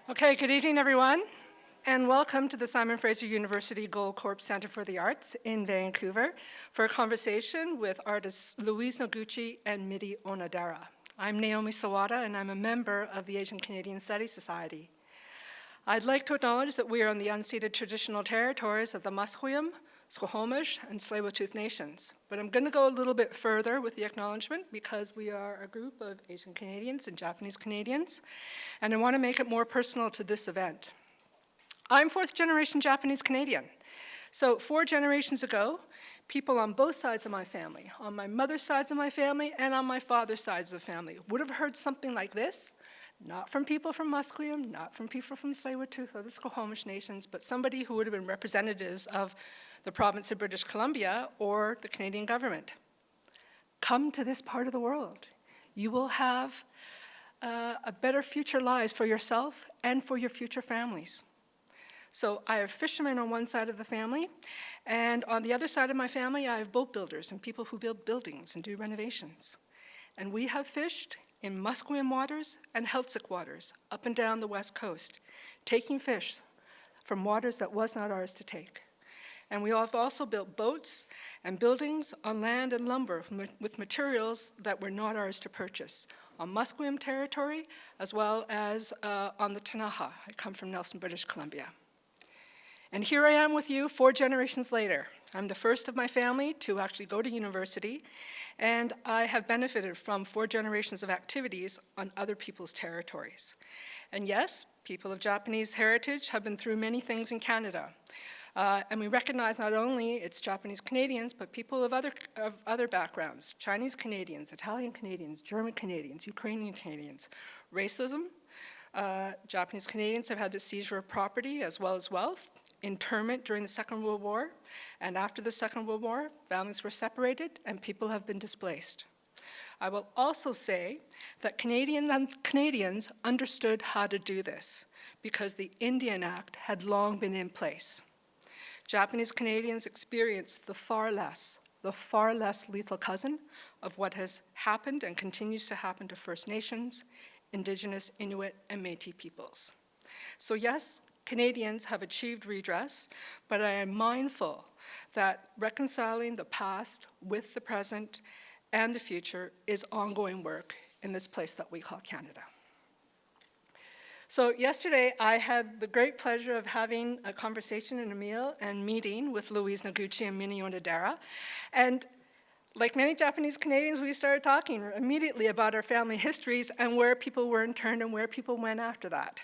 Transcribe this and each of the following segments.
Okay, good evening, everyone, and welcome to the Simon Fraser University Goldcorp Center for the Arts in Vancouver for a conversation with artists Louise Noguchi and Midi Onodera. I'm Naomi Sawada, and I'm a member of the Asian Canadian Studies Society. I'd like to acknowledge that we are on the unceded traditional territories of the Musqueam, Squamish, and Tsleil-Waututh nations. But I'm going to go a little bit further with the acknowledgement because we are a group of Asian Canadians and Japanese Canadians, and I want to make it more personal to this event. I'm fourth-generation Japanese Canadian. So 4 generations ago, people on both sides of my family, on my mother's sides of my family and on my father's sides of the family, would have heard something like this, not from people from Musqueam, not from people from Tsleil-Waututh or the Squamish nations, but somebody who would have been representatives of the province of British Columbia or the Canadian government. Come to this part of the world. You will have a better future lives for yourself and for your future families. So I have fishermen on one side of the family, and on the other side of my family, I have boat builders and people who build buildings and do renovations. And we have fished in Musqueam waters and Heiltsuk waters up and down the west coast, taking fish from waters that was not ours to take. And we have also built boats and buildings on land and lumber with materials that were not ours to purchase, on Musqueam territory as well as on the Tanaha. I come from Nelson, British Columbia. And here I am with you 4 generations later. I'm the first of my family to actually go to university, and I have benefited from 4 generations of activities on other people's territories. And yes, people of Japanese heritage have been through many things in Canada. And we recognize not only it's Japanese Canadians, but people of other backgrounds, Chinese Canadians, Italian Canadians, German Canadians, Ukrainian Canadians. Racism, Japanese Canadians have had the seizure of property as well as wealth, internment during the Second World War, and after the Second World War, families were separated and people have been displaced. I will also say that Canadians understood how to do this because the Indian Act had long been in place. Japanese Canadians experienced the far less lethal cousin of what has happened and continues to happen to First Nations, Indigenous, Inuit, and Métis peoples. So yes, Canadians have achieved redress, but I am mindful that reconciling the past with the present and the future is ongoing work in this place that we call Canada. So yesterday, I had the great pleasure of having a conversation and a meal and meeting with Louise Noguchi and Midi Onodera. And like many Japanese Canadians, we started talking immediately about our family histories and where people were interned and where people went after that.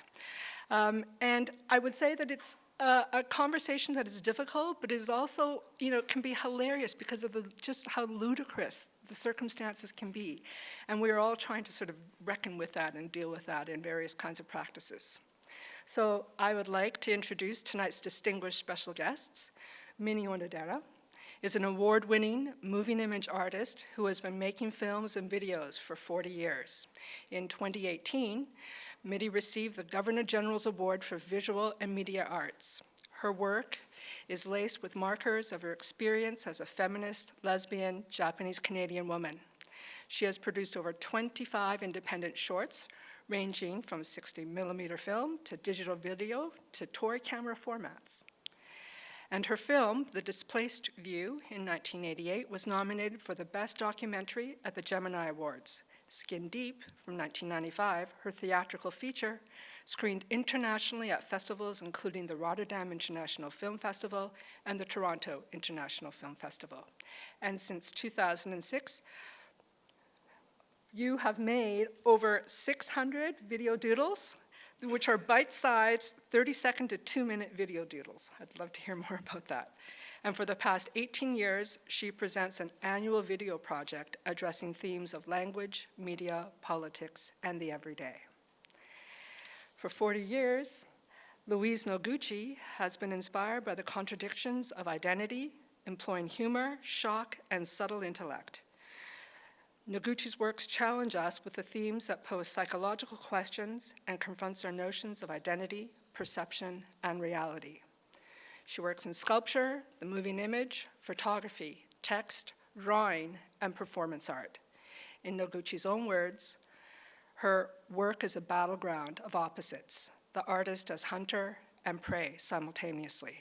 And I would say that it's a conversation that is difficult, but is also, can be hilarious because of just how ludicrous the circumstances can be. And we are all trying to sort of reckon with that and deal with that in various kinds of practices. So I would like to introduce tonight's distinguished special guests. Midi Onodera is an award-winning moving image artist who has been making films and videos for 40 years. In 2018, Midi received the Governor General's Award for Visual and Media Arts. Her work is laced with markers of her experience as a feminist, lesbian, Japanese-Canadian woman. She has produced over 25 independent shorts, ranging from 60mm film to digital video to toy camera formats. And her film, The Displaced View, in 1988, was nominated for the Best Documentary at the Gemini Awards. Skin Deep, from 1995, her theatrical feature, screened internationally at festivals including the Rotterdam International Film Festival and the Toronto International Film Festival. And since 2006, you have made over 600 video doodles, which are bite-sized 30-second to 2-minute video doodles. I'd love to hear more about that. And for the past 18 years, she presents an annual video project addressing themes of language, media, politics, and the everyday. For 40 years, Louise Noguchi has been inspired by the contradictions of identity, employing humor, shock, and subtle intellect. Noguchi's works challenge us with the themes that pose psychological questions and confronts our notions of identity, perception, and reality. She works in sculpture, the moving image, photography, text, drawing, and performance art. In Noguchi's own words, her work is a battleground of opposites, the artist as hunter and prey simultaneously.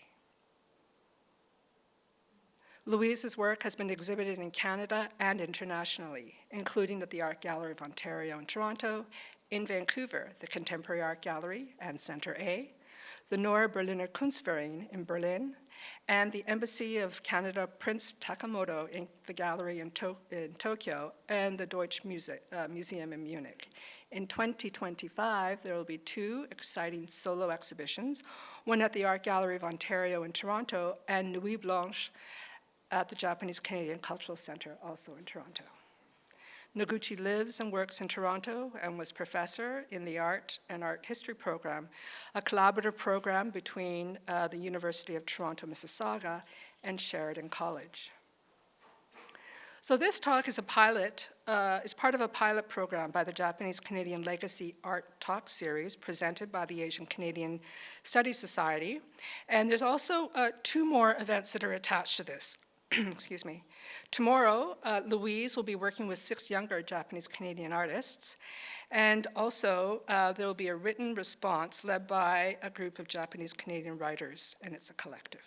Louise's work has been exhibited in Canada and internationally, including at the Art Gallery of Ontario in Toronto, in Vancouver, the Contemporary Art Gallery and Center A, the Neue Berliner Kunstverein in Berlin, and the Embassy of Canada Prince Takamoto in the gallery in Tokyo, and the Deutsche Museum in Munich. In 2025, there will be 2 exciting solo exhibitions, one at the Art Gallery of Ontario in Toronto, and Nuit Blanche at the Japanese Canadian Cultural Centre, also in Toronto. Noguchi lives and works in Toronto and was professor in the Art and Art History program, a collaborative program between the University of Toronto, Mississauga, and Sheridan College. So this talk is part of a pilot program by the Japanese Canadian Legacy Art Talk series presented by the Asian Canadian Studies Society. And there's also 2 more events that are attached to this. Excuse me. Tomorrow, Louise will be working with 6 younger Japanese Canadian artists. And also, there will be a written response led by a group of Japanese Canadian writers, and it's a collective.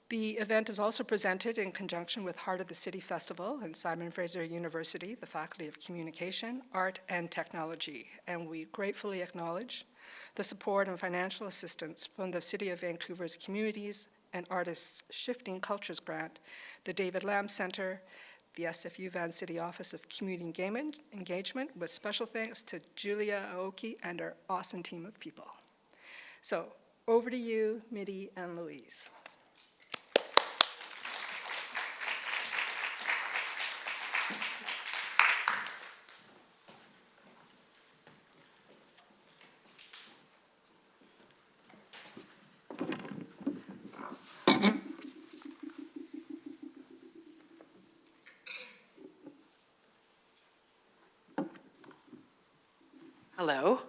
The event is also presented in conjunction with Heart of the City Festival and Simon Fraser University, the Faculty of Communication, Art, and Technology. And we gratefully acknowledge the support and financial assistance from the City of Vancouver's Communities and Artists Shifting Cultures Grant, the David Lamb Center, the SFU Vancity Office of Community Engagement, with special thanks to Julia Aoki and her awesome team of people. So over to you, Midi and Louise. Hello.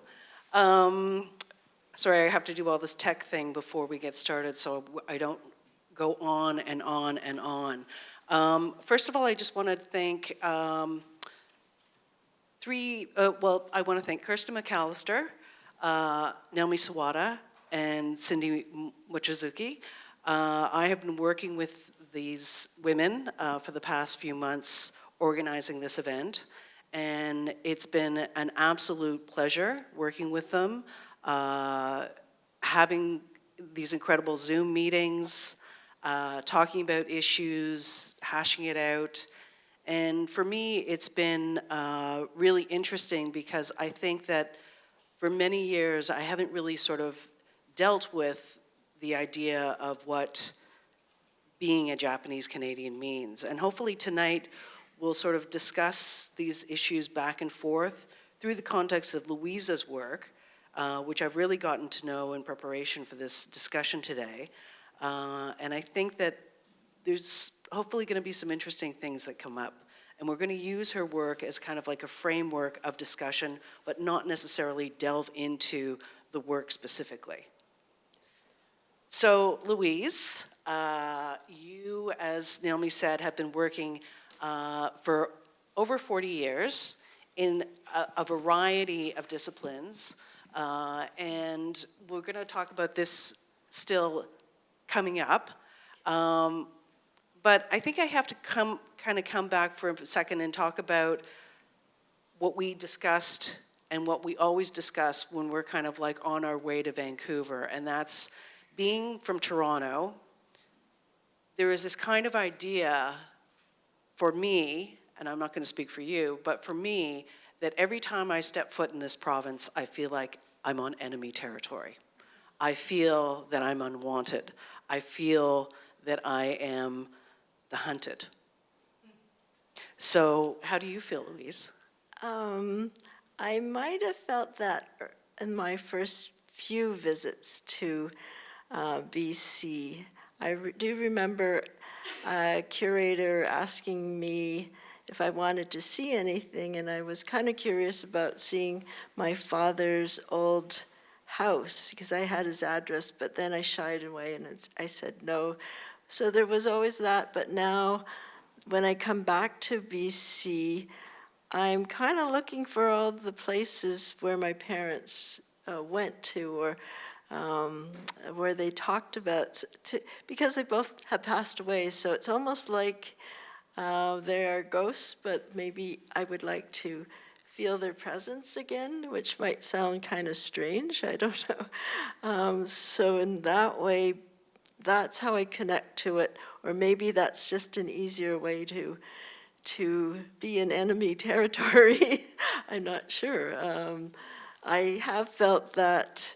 Sorry, I have to do all this tech thing before we get started, so I don't go on and on and on. First of all, I just want to thank I want to thank Kirsten McAllister, Naomi Sawada, and Cindy Mochizuki. I have been working with these women for the past few months organizing this event. And it's been an absolute pleasure working with them, having these incredible Zoom meetings, talking about issues, hashing it out. And for me, it's been really interesting because I think that for many years, I haven't really sort of dealt with the idea of what being a Japanese Canadian means. And hopefully tonight, we'll sort of discuss these issues back and forth through the context of Louise's work, which I've really gotten to know in preparation for this discussion today. And I think that there's hopefully going to be some interesting things that come up. And we're going to use her work as kind of like a framework of discussion, but not necessarily delve into the work specifically. So Louise, you, as Naomi said, have been working for over 40 years in a variety of disciplines. And we're going to talk about this still coming up. But I think I have to come back for a second and talk about what we discussed and what we always discuss when we're kind of like on our way to Vancouver. And that's being from Toronto. There is this kind of idea for me, and I'm not going to speak for you, but for me, that every time I step foot in this province, I feel like I'm on enemy territory. I feel that I'm unwanted. I feel that I am the hunted. So how do you feel, Louise? I might have felt that in my first few visits to BC. I do remember a curator asking me if I wanted to see anything, and I was kind of curious about seeing my father's old house because I had his address, but then I shied away and I said no. So there was always that, but now when I come back to BC, I'm kind of looking for all the places where my parents went to, or where they talked about, because they both have passed away, so it's almost like they are ghosts, but maybe I would like to feel their presence again, which might sound kind of strange, I don't know. So in that way, that's how I connect to it, or maybe that's just an easier way to be in enemy territory. I'm not sure. I have felt that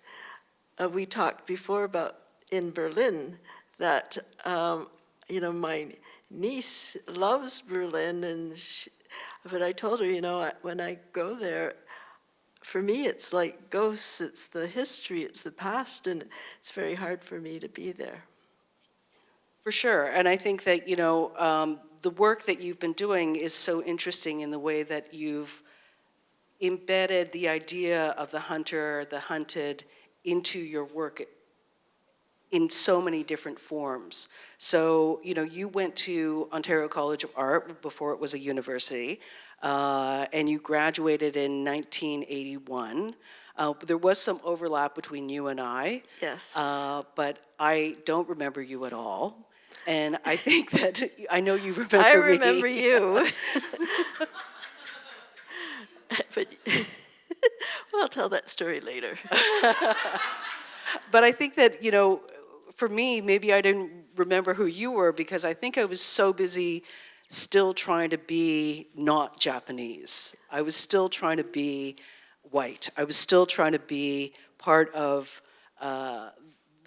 we talked before about in Berlin that my niece loves Berlin, and but I told her, when I go there, for me it's like ghosts. It's the history, it's the past, and it's very hard for me to be there. For sure, and I think that, the work that you've been doing is so interesting in the way that you've embedded the idea of the hunter, the hunted, into your work in so many different forms. So, you went to Ontario College of Art before it was a university, and you graduated in 1981. There was some overlap between you and I. Yes. But I don't remember you at all. And I think that, I know you remember me. I remember you. But well, I'll tell that story later. But I think that, for me, maybe I didn't remember who you were because I think I was so busy still trying to be not Japanese. I was still trying to be white. I was still trying to be part of the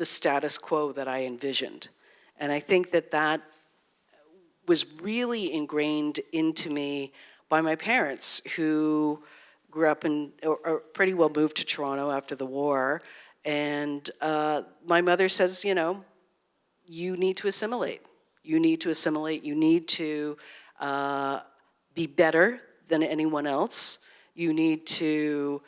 status quo that I envisioned. And I think that was really ingrained into me by my parents, who grew up or pretty well moved to Toronto after the war. And my mother says, you need to assimilate. You need to assimilate. You need to be better than anyone else. You need to,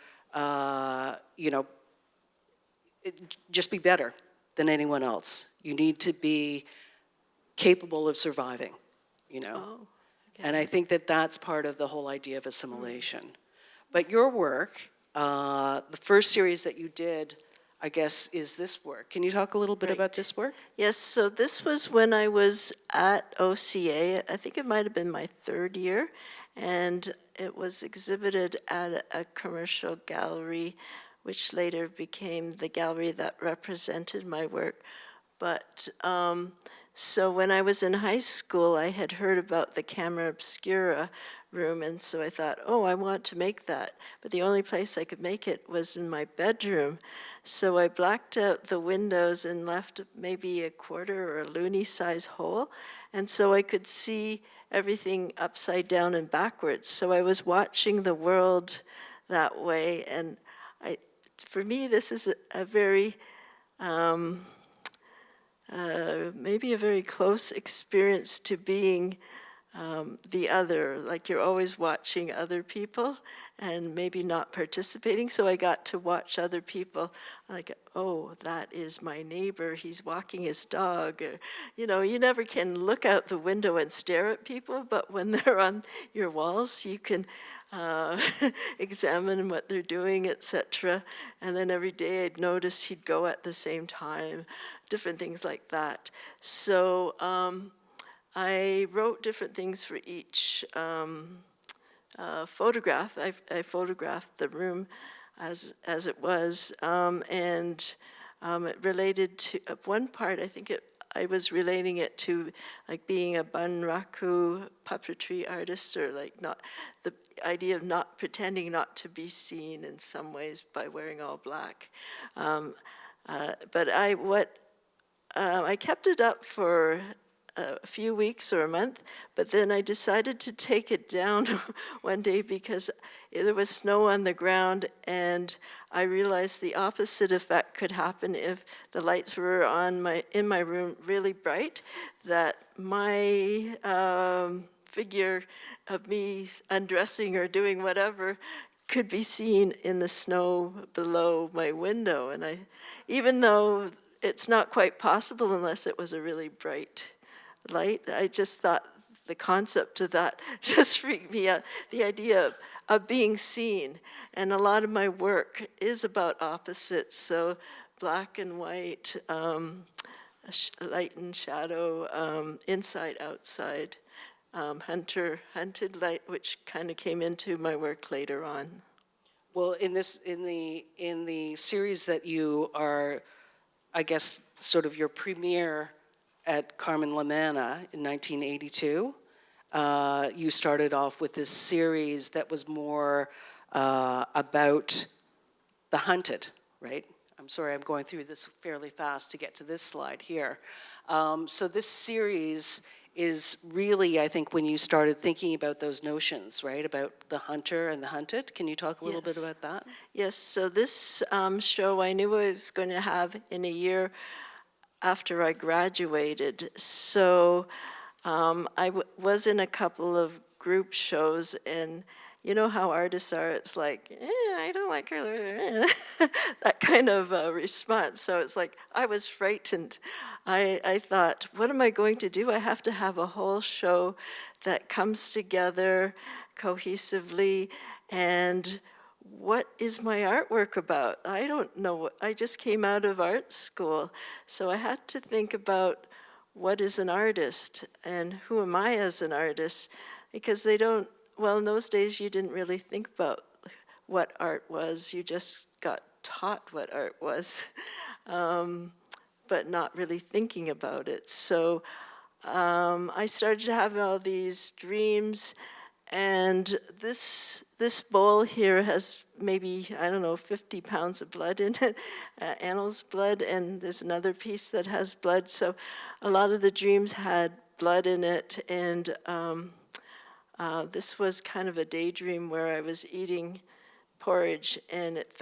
just be better than anyone else. You need to be capable of surviving, Oh, okay. And I think that that's part of the whole idea of assimilation. But your work, the first series that you did, I guess, is this work. Can you talk a little bit about this work? Yes, so this was when I was at OCA. I think it might have been my third year, and it was exhibited at a commercial gallery, which later became the gallery that represented my work. But so when I was in high school, I had heard about the camera obscura room, and so I thought, oh, I want to make that. But the only place I could make it was in my bedroom. So I blacked out the windows and left maybe a quarter or a loonie size hole, and so I could see everything upside down and backwards. So I was watching the world that way, and for me, this is a very maybe a very close experience to being the other, like you're always watching other people and maybe not participating. So I got to watch other people, like, oh, that is my neighbor, he's walking his dog. Or, you never can look out the window and stare at people, but when they're on your walls, you can examine what they're doing, etc. And then every day I'd notice he'd go at the same time, different things like that. So I wrote different things for each photograph. I photographed the room as it was, and it related to one part. I think I was relating it to like being a bunraku puppetry artist, or like not the idea of not pretending not to be seen in some ways by wearing all black. But I kept it up for a few weeks or a month, but then I decided to take it down one day because there was snow on the ground, and I realized the opposite effect could happen if the lights were in my room really bright, that my figure of me undressing or doing whatever could be seen in the snow below my window. And even though it's not quite possible unless it was a really bright light, I just thought the concept of that just freaked me out. The idea of being seen. And a lot of my work is about opposites, so black and white, light and shadow, inside, outside, hunted light, which kind of came into my work later on. Well, in the series that you are, I guess, sort of your premiere at Carmen La Manna in 1982, you started off with this series that was more about the hunted, right? I'm sorry, I'm going through this fairly fast to get to this slide here. So this series is really, I think, when you started thinking about those notions, right? About the hunter and the hunted. Can you talk a little bit about that? Yes, so this show I knew I was going to have in a year after I graduated. So I was in a couple of group shows, and you know how artists are, it's like, I don't like her, that kind of response. So it's like, I was frightened. I thought, what am I going to do? I have to have a whole show that comes together cohesively, and what is my artwork about? I don't know. I just came out of art school, so I had to think about what is an artist and who am I as an artist, because they don't, well, in those days you didn't really think about what art was. You just got taught what art was, but not really thinking about it. So I started to have all these dreams, and this bowl here has maybe, I don't know, 50 pounds of blood in it, animal's blood, and there's another piece that has blood. So a lot of the dreams had blood in it, and this was kind of a daydream where I was eating porridge, and it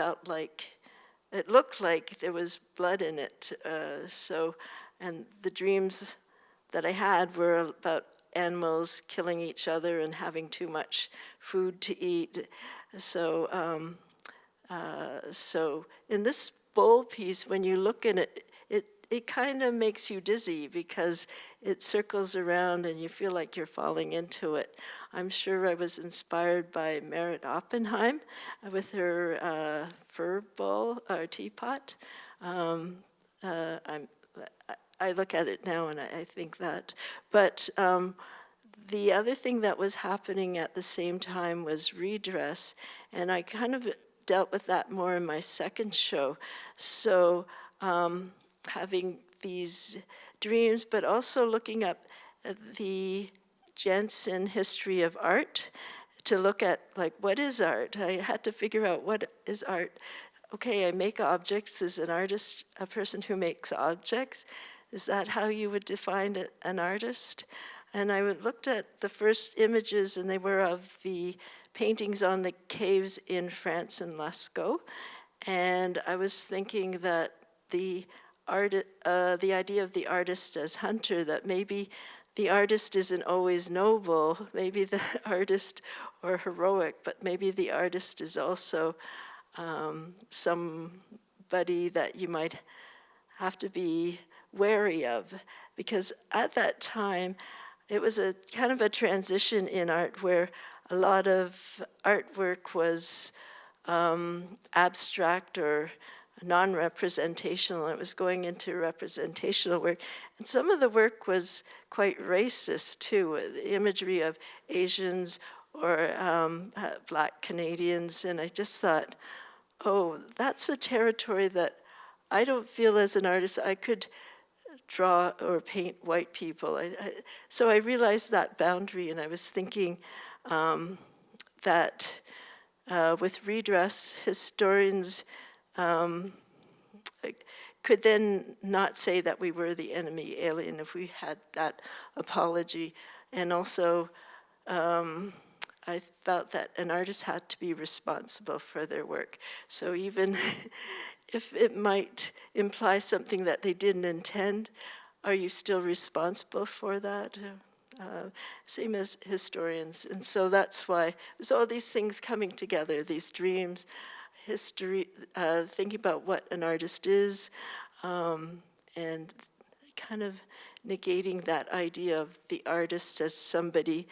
looked like there was blood in it. And the dreams that I had were about animals killing each other and having too much food to eat. So, so in this bowl piece, when you look in it, it kind of makes you dizzy because it circles around and you feel like you're falling into it. I'm sure I was inspired by Merit Oppenheim with her fur bowl or teapot. I look at it now and I think that. But the other thing that was happening at the same time was redress, and I kind of dealt with that more in my second show. So having these dreams, but also looking up at the Jensen history of art to look at, like, what is art? I had to figure out what is art. Okay, I make objects. Is an artist a person who makes objects? Is that how you would define an artist? And I looked at the first images, and they were of the paintings on the caves in France and Lascaux. And I was thinking that the idea of the artist as hunter, that maybe the artist isn't always noble, maybe the artist or heroic, but maybe the artist is also somebody that you might have to be wary of, because at that time it was a kind of a transition in art where a lot of artwork was abstract or non-representational. It was going into representational work, and some of the work was quite racist too, the imagery of Asians or Black Canadians, and I just thought, oh, that's a territory that I don't feel as an artist I could draw or paint white people. So I realized that boundary, and I was thinking that with redress, historians could then not say that we were the enemy alien if we had that apology. And also, I felt that an artist had to be responsible for their work. So even if it might imply something that they didn't intend, are you still responsible for that? Same as historians. And so that's why there's all these things coming together, these dreams, history, thinking about what an artist is, and kind of negating that idea of the artist as somebody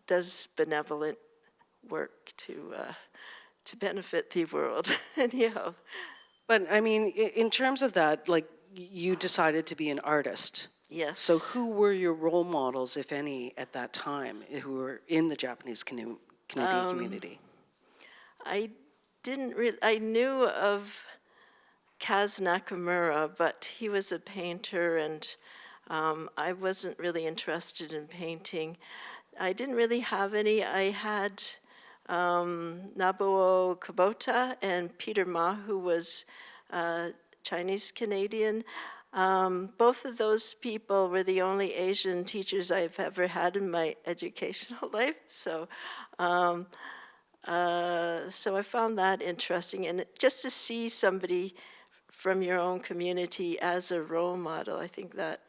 does benevolent work to benefit the world. Anyhow, But I mean, in terms of that, like you decided to be an artist. yes. So who were your role models, if any, at that time, who were in the Japanese Canadian community? I knew of Kaz Nakamura, but he was a painter, and I wasn't really interested in painting. I didn't really have any. I had Nobuo Kubota and Peter Ma, who was Chinese Canadian. Both of those people were the only Asian teachers I've ever had in my educational life. So I found that interesting. And just to see somebody from your own community as a role model, I think that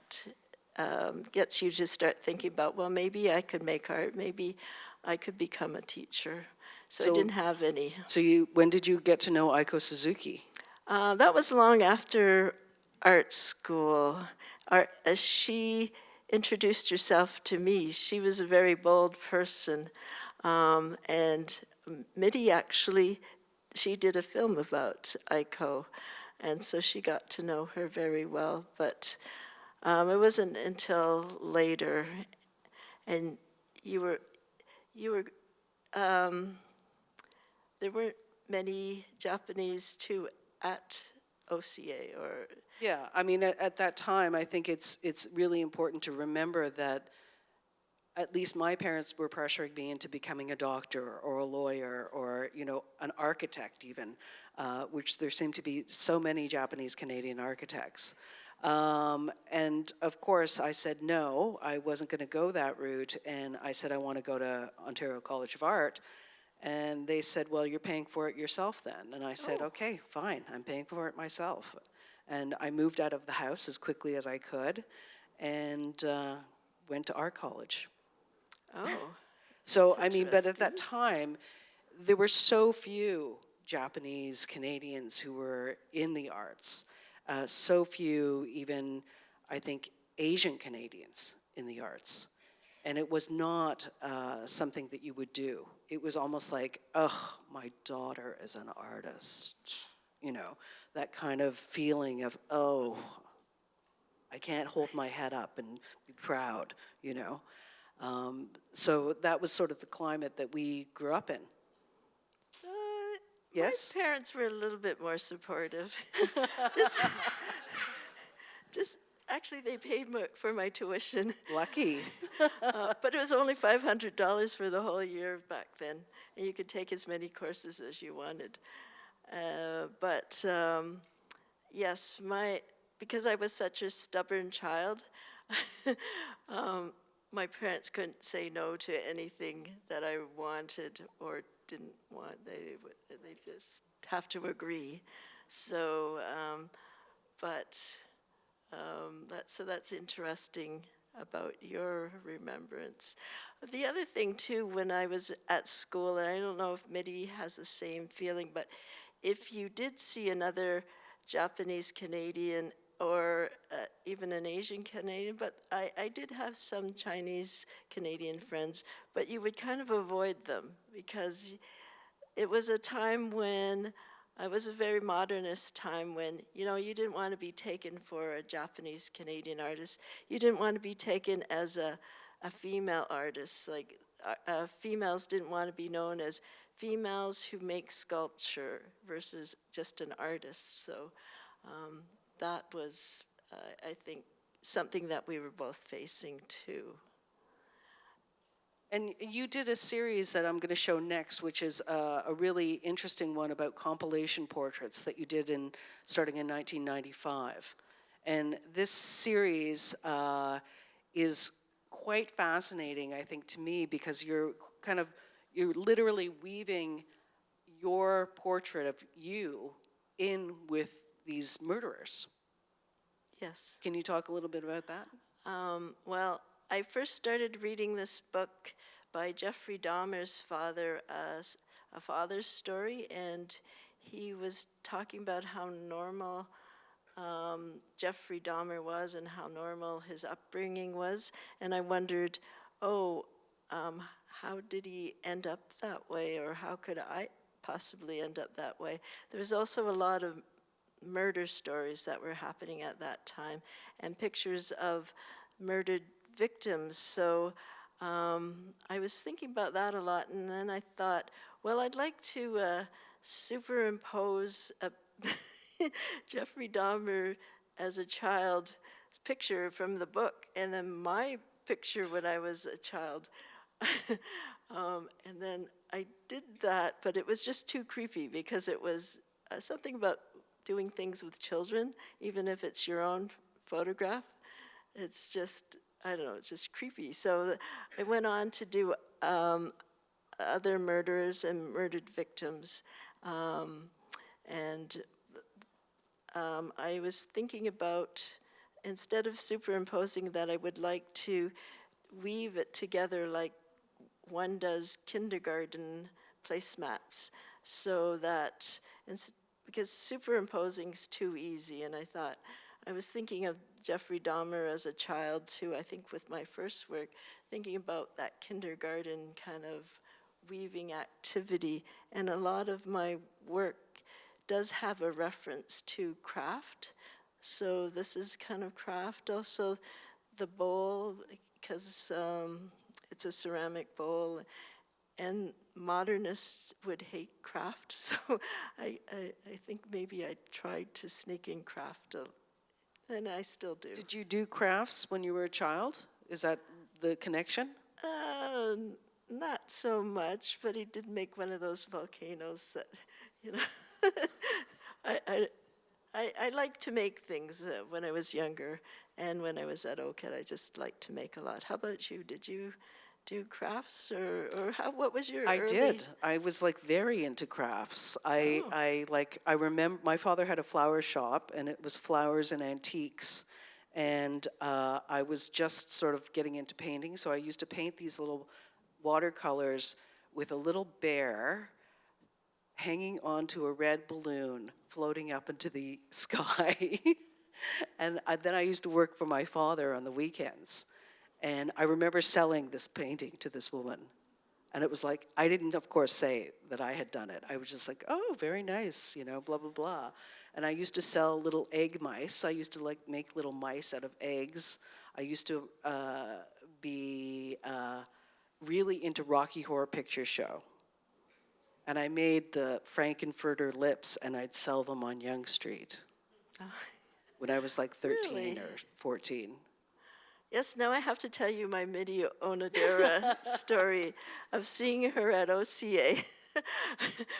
gets you to start thinking about, well, maybe I could make art, maybe I could become a teacher. So I didn't have any. So when did you get to know Aiko Suzuki? That was long after art school. She introduced herself to me. She was a very bold person. And Midi actually, she did a film about Aiko. And so she got to know her very well. But it wasn't until later. And there weren't many Japanese too at OCA or. Yeah, I mean, at that time, I think it's really important to remember that at least my parents were pressuring me into becoming a doctor or a lawyer or, an architect even, which there seem to be so many Japanese Canadian architects. And of course, I said no, I wasn't going to go that route, and I said I want to go to Ontario College of Art. And they said, well, you're paying for it yourself then. And I said, okay, fine, I'm paying for it myself. And I moved out of the house as quickly as I could and went to art college. Oh. So, I mean, but at that time, there were so few Japanese Canadians who were in the arts. So few even, I think, Asian Canadians in the arts. And it was not something that you would do. It was almost like, my daughter is an artist. That kind of feeling of, I can't hold my head up and be proud, So that was sort of the climate that we grew up in. Yes? My parents were a little bit more supportive. just actually, they paid for my tuition. Lucky. But it was only $500 for the whole year back then, and you could take as many courses as you wanted. Yes, because I was such a stubborn child, my parents couldn't say no to anything that I wanted or didn't want. They just have to agree. So, that's interesting about your remembrance. The other thing too, when I was at school, and I don't know if Midi has the same feeling, but if you did see another Japanese Canadian or even an Asian Canadian, but I did have some Chinese Canadian friends, but you would kind of avoid them because it was a time when, it was a very modernist time when, you didn't want to be taken for a Japanese Canadian artist. You didn't want to be taken as a female artist. Like females didn't want to be known as females who make sculpture versus just an artist. So that was, I think, something that we were both facing too. And you did a series that I'm going to show next, which is a really interesting one about compilation portraits that you did starting in 1995. And this series is quite fascinating, I think, to me, because you're literally weaving your portrait of you in with these murderers. Yes. Can you talk a little bit about that? Well, I first started reading this book by Jeffrey Dahmer's father, A Father's Story, and he was talking about how normal Jeffrey Dahmer was and how normal his upbringing was. And I wondered, oh, how did he end up that way, or how could I possibly end up that way? There was also a lot of murder stories that were happening at that time and pictures of murdered victims. So I was thinking about that a lot, and then I thought, well, I'd like to superimpose a Jeffrey Dahmer as a child picture from the book, and then my picture when I was a child. And then I did that, but it was just too creepy because it was something about doing things with children, even if it's your own photograph. It's just, I don't know, it's just creepy. So I went on to do other murderers and murdered victims. I was thinking about, instead of superimposing that, I would like to weave it together like one does kindergarten placemats, so that, because superimposing is too easy, and I was thinking of Jeffrey Dahmer as a child too, I think with my first work, thinking about that kindergarten kind of weaving activity, and a lot of my work does have a reference to craft. So this is kind of craft. Also, the bowl, because it's a ceramic bowl, and modernists would hate craft. So I think maybe I tried to sneak in craft, and I still do. Did you do crafts when you were a child? Is that the connection? Not so much, but he did make one of those volcanoes that, you know. I liked to make things when I was younger, and when I was at OCAD, I just liked to make a lot. How about you? Did you do crafts, or what was your I early... did. I was like very into crafts. I remember my father had a flower shop, and it was flowers and antiques. And I was just sort of getting into painting, so I used to paint these little watercolors with a little bear hanging onto a red balloon floating up into the sky. And then I used to work for my father on the weekends. And I remember selling this painting to this woman. And it was like, I didn't, of course, say that I had done it. I was just like, oh, very nice, you know, blah, blah, blah. And I used to sell little egg mice. I used to like make little mice out of eggs. I used to be really into Rocky Horror Picture Show. And I made the Frankenfurter lips, and I'd sell them on Yonge Street when I was like 13 Really? or 14. Yes, now I have to tell you my Midi Onodera story of seeing her at OCA,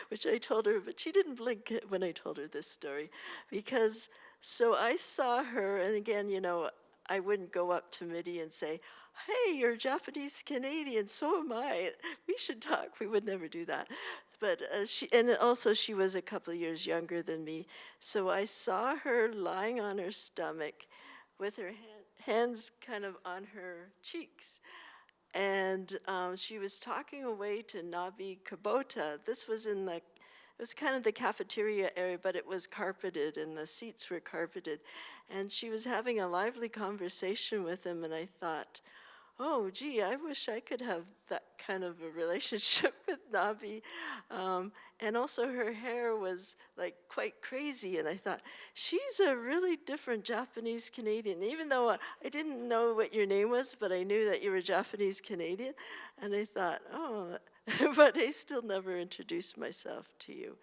which I told her, but she didn't blink when I told her this story. Because, so I saw her, and again, you know, I wouldn't go up to Midi and say, hey, you're Japanese Canadian, so am I. We should talk. We would never do that. But she was a couple of years younger than me. So I saw her lying on her stomach with her hands kind of on her cheeks. And she was talking away to Nabi Kubota. This was it was kind of the cafeteria area, but it was carpeted and the seats were carpeted. And she was having a lively conversation with him, and I thought, oh, gee, I wish I could have that kind of a relationship with Nabi. And also her hair was like quite crazy, and I thought, she's a really different Japanese Canadian, even though I didn't know what your name was, but I knew that you were Japanese Canadian. And I thought, oh, but I still never introduced myself to you.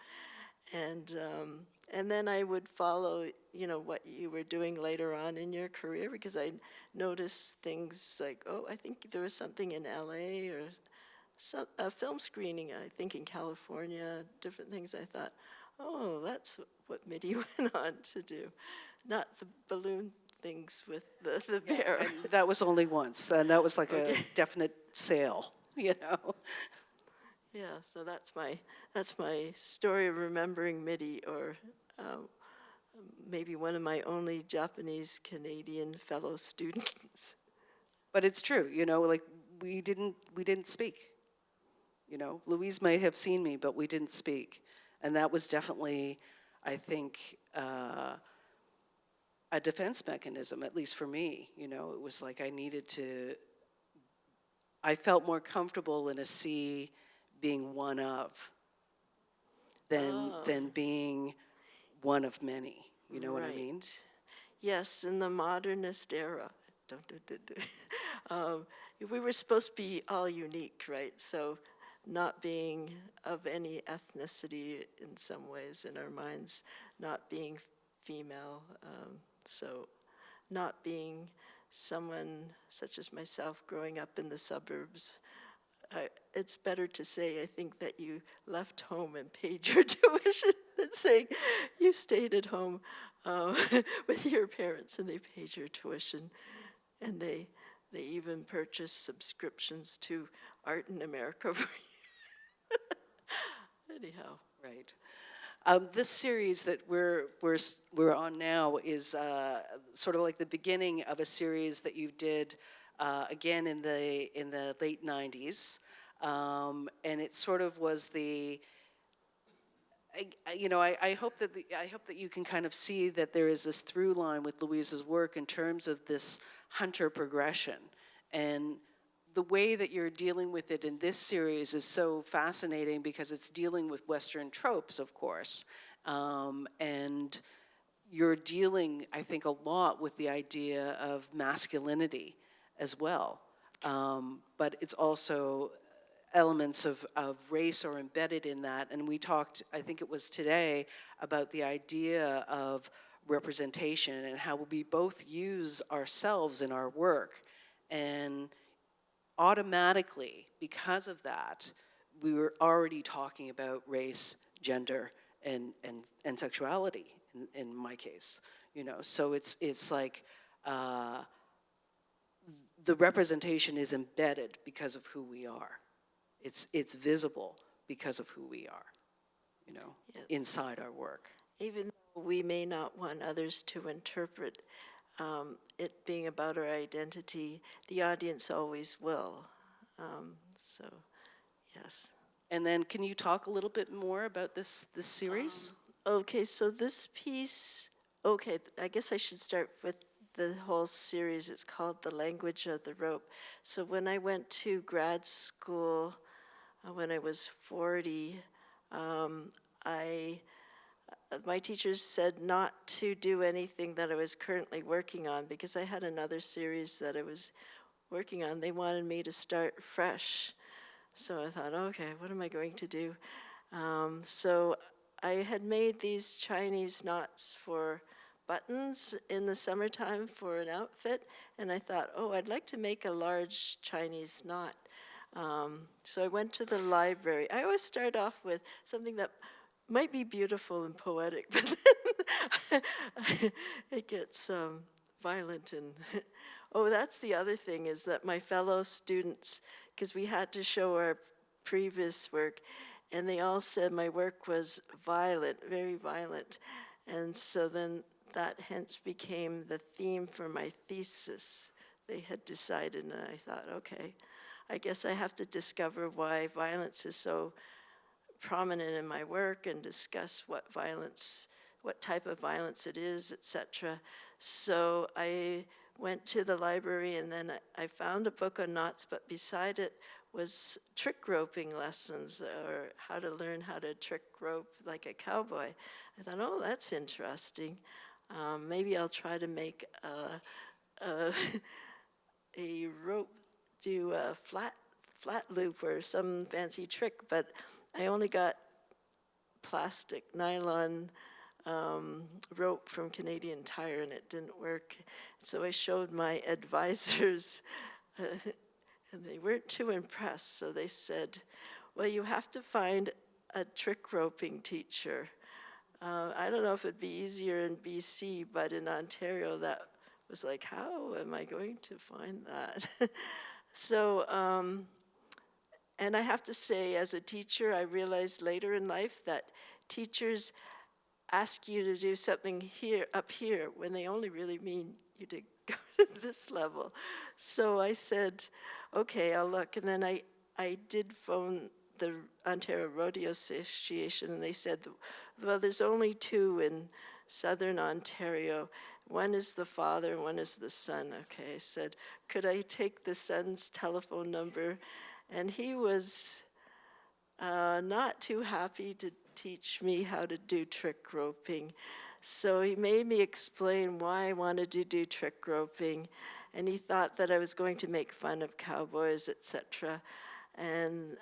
And then I would follow, you know, what you were doing later on in your career, because I noticed things like, oh, I think there was something in LA, or a film screening, I think in California, different things. I thought, oh, that's what Midi went on to do, not the balloon things with the bear. And that was only once, and that was like a definite sale, you know. Yeah, so that's my story of remembering Midi, or maybe one of my only Japanese Canadian fellow students. But it's true, you know, like we didn't speak. You know, Louise might have seen me, but we didn't speak. And that was definitely, I think, a defense mechanism, at least for me. You know, it was like I felt more comfortable in a C being one of than being one of many. You know what I mean? Right. Yes, in the modernist era. Um, we were supposed to be all unique, right? So not being of any ethnicity in some ways in our minds, not being female, so not being someone such as myself growing up in the suburbs. It's better to say, I think, that you left home and paid your tuition than saying you stayed at home with your parents and they paid your tuition. And they even purchased subscriptions to Art in America for you. Anyhow. Right. This series that we're on now is sort of like the beginning of a series that you did again in the late '90s, and it sort of was the. I hope that you can kind of see that there is this through line with Louise's work in terms of this hunter progression, and the way that you're dealing with it in this series is so fascinating because it's dealing with Western tropes, of course, and you're dealing, I think, a lot with the idea of masculinity as well, but it's also elements of race are embedded in that. And we talked, I think it was today, about the idea of representation and how we both use ourselves in our work. And automatically, because of that, we were already talking about race, gender, and sexuality in my case. You know, so it's like the representation is embedded because of who we are. It's visible because of who we are, you know, inside our work. Even though we may not want others to interpret it being about our identity, the audience always will. So, yes. And then can you talk a little bit more about this series? Okay, so this piece, I guess I should start with the whole series. It's called The Language of the Rope. So when I went to grad school, when I was 40, my teachers said not to do anything that I was currently working on because I had another series that I was working on. They wanted me to start fresh. So I thought, okay, what am I going to do? So I had made these Chinese knots for buttons in the summertime for an outfit, and I thought, oh, I'd like to make a large Chinese knot. So I went to the library. I always start off with something that might be beautiful and poetic, but then it gets violent. And oh, that's the other thing, is that my fellow students, because we had to show our previous work, and they all said my work was violent, very violent. And so then that hence became the theme for my thesis. They had decided, and I thought, okay, I guess I have to discover why violence is so prominent in my work and discuss what type of violence it is, etc. So I went to the library, and then I found a book on knots, but beside it was trick roping lessons, or how to learn how to trick rope like a cowboy. I thought, oh, that's interesting. Maybe I'll try to make a rope do a flat loop or some fancy trick, but I only got plastic nylon rope from Canadian Tire, and it didn't work. So I showed my advisors, and they weren't too impressed. So they said, well, you have to find a trick roping teacher. I don't know if it'd be easier in BC, but in Ontario, that was like, how am I going to find that? So, and I have to say, as a teacher, I realized later in life that teachers ask you to do something up here when they only really mean you to go to this level. So I said, okay, I'll look. And then I did phone the Ontario Rodeo Association, and they said, well, there's only 2 in Southern Ontario. One is the father, and one is the son. Okay, I said, could I take the son's telephone number? And he was not too happy to teach me how to do trick roping. So he made me explain why I wanted to do trick roping, and he thought that I was going to make fun of cowboys, etc. And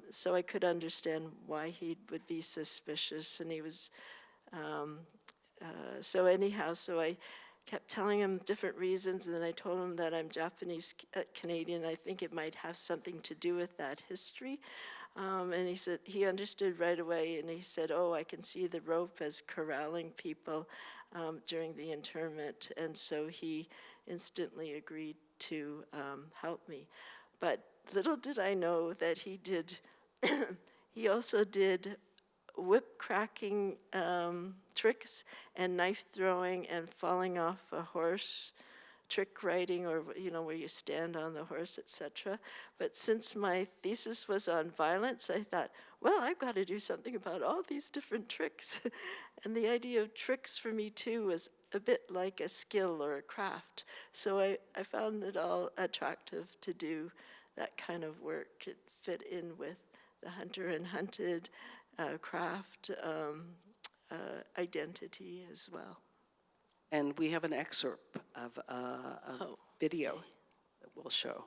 so I could understand why he would be suspicious, and he was, so I kept telling him different reasons, and then I told him that I'm Japanese Canadian. I think it might have something to do with that history. And he said, he understood right away, and he said, oh, I can see the rope as corralling people during the internment. And so he instantly agreed to help me. But little did I know that he did, he also did whip cracking tricks and knife throwing and falling off a horse, trick riding, or where you stand on the horse, etc. But since my thesis was on violence, I thought, well, I've got to do something about all these different tricks. And the idea of tricks for me too was a bit like a skill or a craft. So I found it all attractive to do that kind of work. It fit in with the hunter and hunted craft identity as well. And we have an excerpt of a video that we'll show.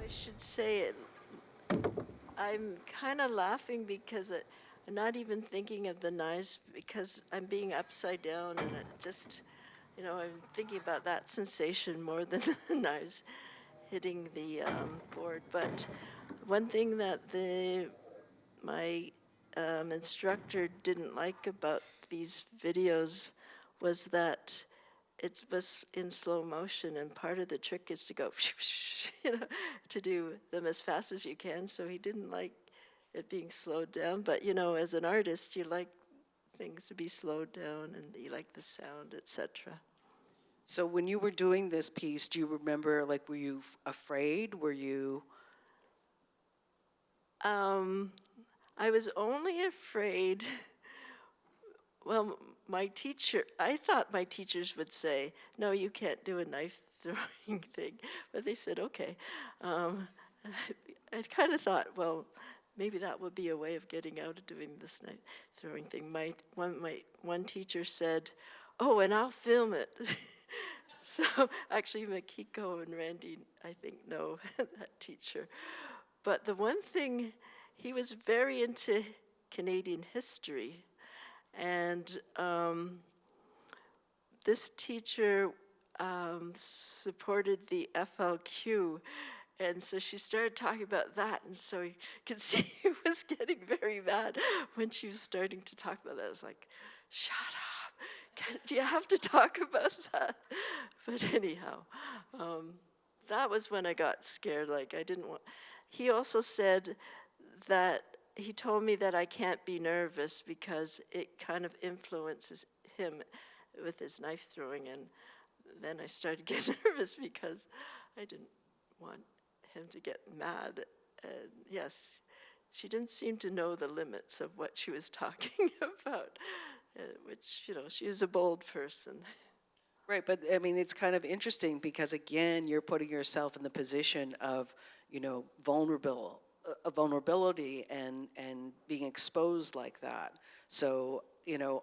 I should say it. I'm kind of laughing because I'm not even thinking of the knives because I'm being upside down, and it just, I'm thinking about that sensation more than the knives hitting the board. But one thing that my instructor didn't like about these videos was that it was in slow motion, and part of the trick is to go, to do them as fast as you can. So he didn't like it being slowed down. But as an artist, you like things to be slowed down, and you like the sound, etc. So when you were doing this piece, do you remember, were you afraid? Were you? I was only afraid. Well, I thought my teachers would say, no, you can't do a knife throwing thing. But they said, okay. I kind of thought, well, maybe that would be a way of getting out of doing this knife throwing thing. My one teacher said, oh, and I'll film it. So actually, Makiko and Randy, I think, know that teacher. But the one thing, he was very into Canadian history. And this teacher supported the FLQ, and so she started talking about that, and so you could see he was getting very mad when she was starting to talk about that. I was like, shut up, do you have to talk about that? But anyhow, that was when I got scared, I didn't want. He also said that he told me that I can't be nervous because it kind of influences him with his knife throwing, and then I started getting nervous because I didn't want him to get mad. And yes, she didn't seem to know the limits of what she was talking about, which, she is a bold person. Right, but I mean, it's kind of interesting because, again, you're putting yourself in the position of, vulnerability and being exposed like that. So,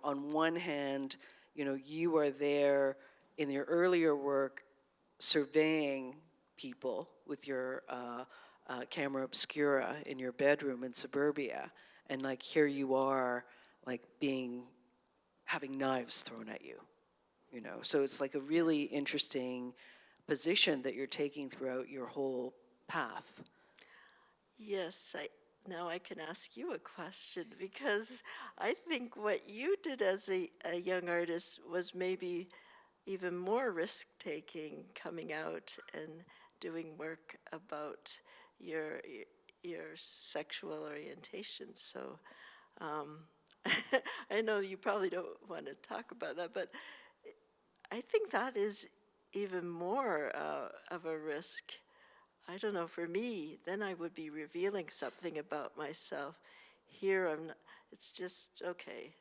on one hand, you are there in your earlier work, surveying people with your camera obscura in your bedroom in suburbia, and like here you are, like having knives thrown at you, you know. So it's like a really interesting position that you're taking throughout your whole path. Yes, now I can ask you a question, because I think what you did as a young artist was maybe even more risk-taking, coming out and doing work about your sexual orientation. So I know you probably don't want to talk about that, but I think that is even more of a risk. I don't know, for me, then I would be revealing something about myself. Here, it's just, okay,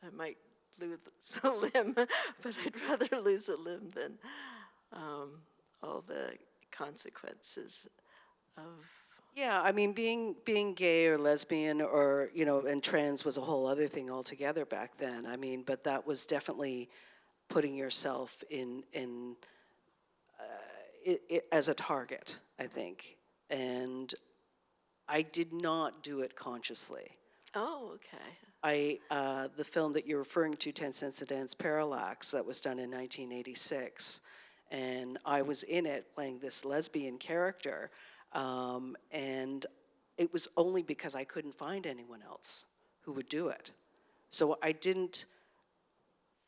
I might lose a limb, but I'd rather lose a limb than all the consequences of. Yeah, I mean, being gay or lesbian or, you know, and trans was a whole other thing altogether back then. I mean, but that was definitely putting yourself in as a target, I think. And I did not do it consciously. Oh, okay. The film that you're referring to, 10 Cents a Dance Parallax, that was done in 1986, and I was in it playing this lesbian character, and it was only because I couldn't find anyone else who would do it. So I didn't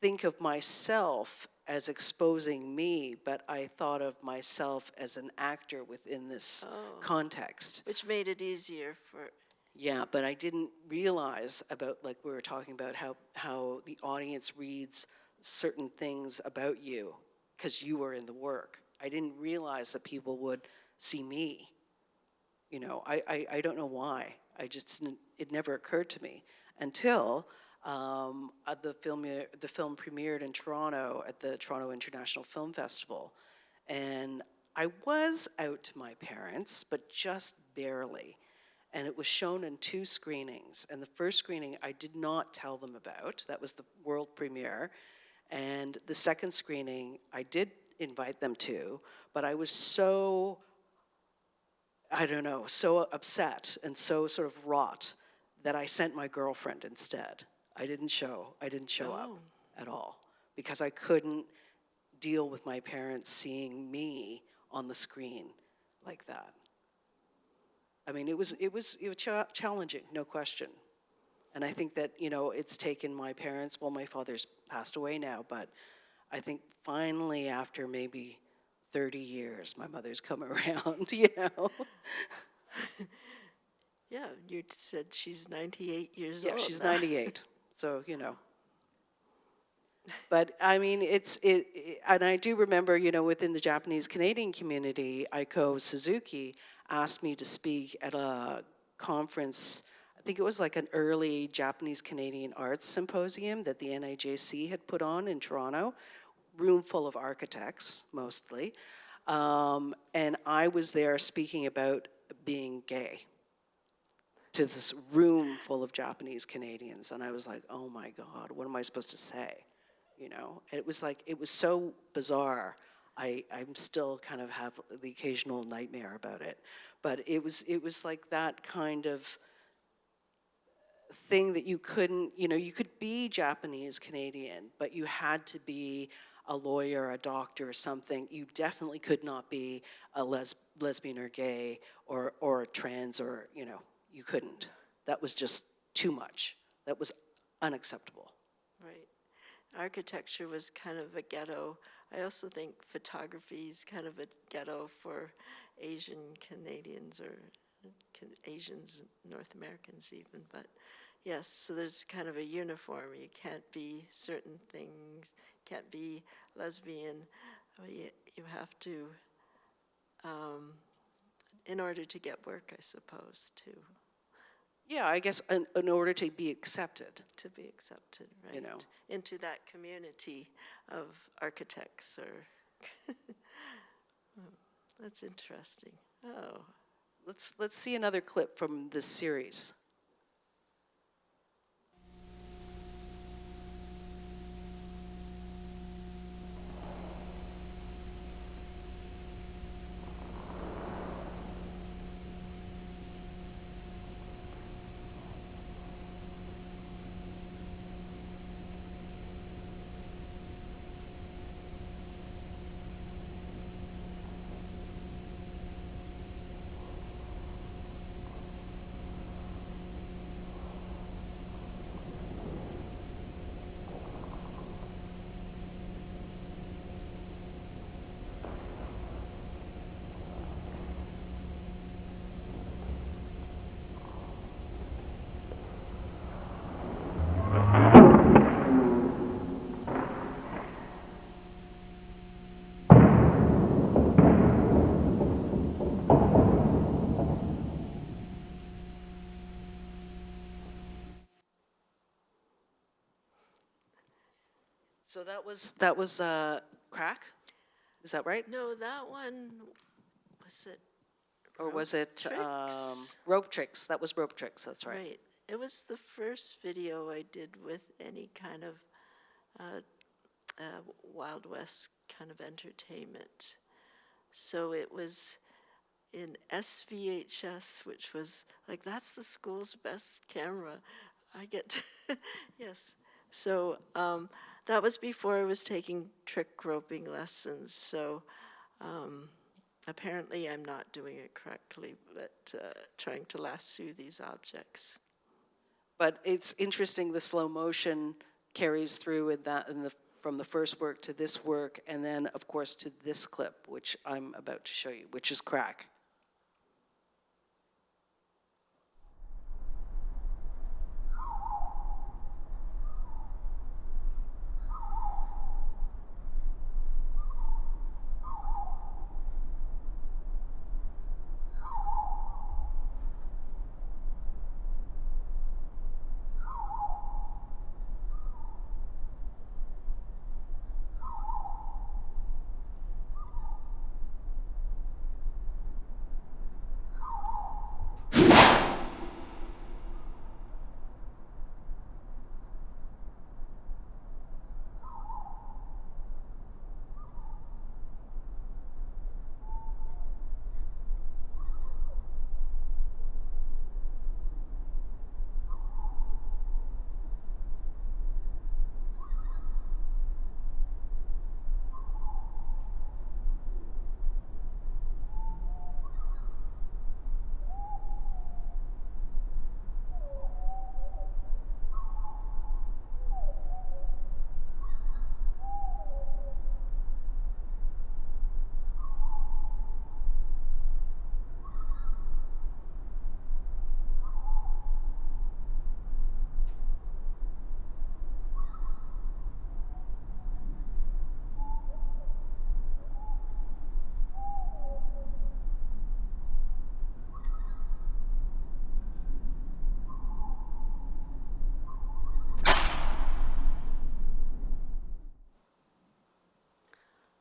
think of myself as exposing me, but I thought of myself as an actor within this context. Which made it easier for. Yeah, but I didn't realize about, like we were talking about, how the audience reads certain things about you because you were in the work. I didn't realize that people would see me. You know, I don't know why. It never occurred to me until the film premiered in Toronto at the Toronto International Film Festival. And I was out to my parents, but just barely. And it was shown in 2 screenings. And the first screening I did not tell them about. That was the world premiere. And the second screening I did invite them to, but I was so, I don't know, so upset and so sort of wrought that I sent my girlfriend instead. I didn't show up at all because I couldn't deal with my parents seeing me on the screen like that. I mean, it was challenging, no question. And I think that, you know, it's taken my parents, well, my father's passed away now, but I think finally after maybe 30 years, my mother's come around, you know. Yeah, you said she's 98 years old. Yeah, she's now. 98, so, you know. But I mean, and I do remember, you know, within the Japanese Canadian community, Aiko Suzuki asked me to speak at a conference. I think it was like an early Japanese Canadian arts symposium that the NIJC had put on in Toronto, room full of architects mostly. And I was there speaking about being gay to this room full of Japanese Canadians. And I was like, oh my God, what am I supposed to say? You know, it was so bizarre. I'm still kind of have the occasional nightmare about it. But it was like that kind of thing that you couldn't, you know, you could be Japanese Canadian, but you had to be a lawyer, a doctor, or something. You definitely could not be a lesbian or gay or trans, or, you know, you couldn't. That was just too much. That was unacceptable. Right. Architecture was kind of a ghetto. I also think photography is kind of a ghetto for Asian Canadians or Asians, North Americans even. But yes, so there's kind of a uniform. You can't be certain things, can't be lesbian. You have to, in order to get work, I suppose, too. Yeah, I guess in order to be accepted. To be accepted, right? You know. Into that community of architects or. That's interesting. Oh. Let's see another clip from this series. So that was crack? Is that right? No, that one, was it Or was it tricks? rope tricks? That was rope tricks, that's right. Right. It was the first video I did with any kind of Wild West kind of entertainment. So it was in SVHS, which was like, that's the school's best camera. I get, yes. So that was before I was taking trick roping lessons. So apparently I'm not doing it correctly, but trying to lasso these objects. But it's interesting, the slow motion carries through from the first work to this work, and then, of course, to this clip, which I'm about to show you, which is crack.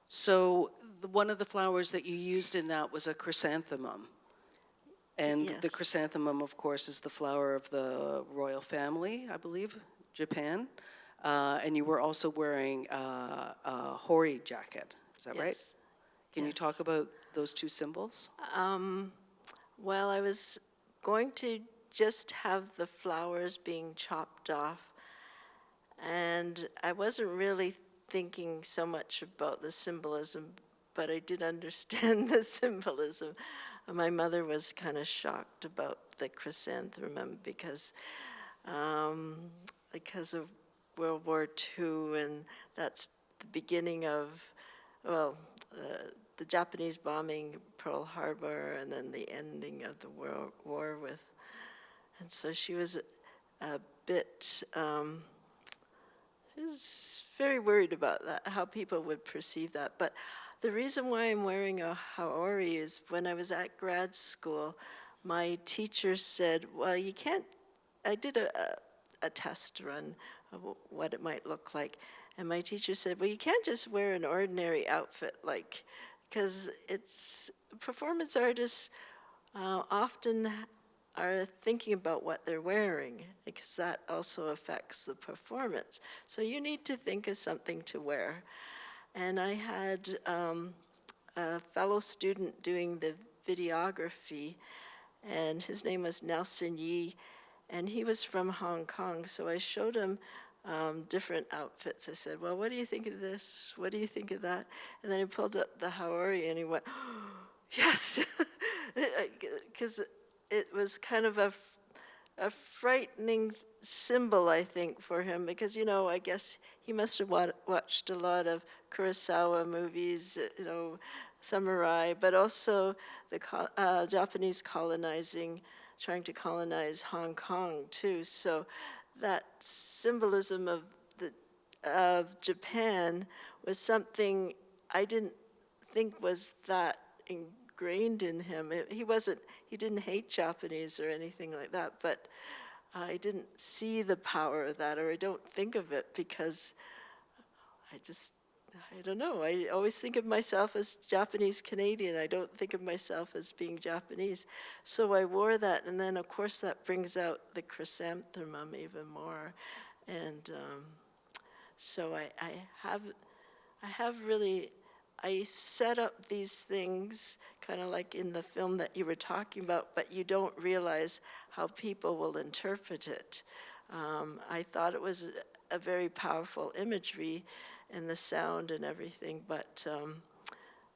So one of the flowers that you used in that was a chrysanthemum. And the Yes. chrysanthemum, of course, is the flower of the royal family, I believe, Japan. And you were also wearing a hori jacket, is that right? Yes. Can you Yes. talk about those two symbols? Well, I was going to just have the flowers being chopped off, and I wasn't really thinking so much about the symbolism, but I did understand the symbolism. My mother was kind of shocked about the chrysanthemum because of World War II, and that's the beginning of, well, the Japanese bombing Pearl Harbor, and then the ending of the war with, and so she was a bit, she was very worried about that, how people would perceive that. But the reason why I'm wearing a haori is when I was at grad school, my teacher said, well, you can't, I did a test run of what it might look like. And my teacher said, well, you can't just wear an ordinary outfit, like, because it's, performance artists often are thinking about what they're wearing, because that also affects the performance. So you need to think of something to wear. And I had a fellow student doing the videography, and his name was Nelson Yee, and he was from Hong Kong, so I showed him different outfits. I said, well, what do you think of this? What do you think of that? And then he pulled up the haori and he went, oh, yes, because it was kind of a frightening symbol, I think, for him, because, you know, I guess he must have watched a lot of Kurosawa movies, you know, samurai, but also the Japanese colonizing, trying to colonize Hong Kong too. So that symbolism of Japan was something I didn't think was that ingrained in him. He didn't hate Japanese or anything like that, but I didn't see the power of that, or I don't think of it, because I don't know. I always think of myself as Japanese Canadian. I don't think of myself as being Japanese. So I wore that, and then of course that brings out the chrysanthemum even more. And so I have really, I set up these things kind of like in the film that you were talking about, but you don't realize how people will interpret it. I thought it was a very powerful imagery and the sound and everything, but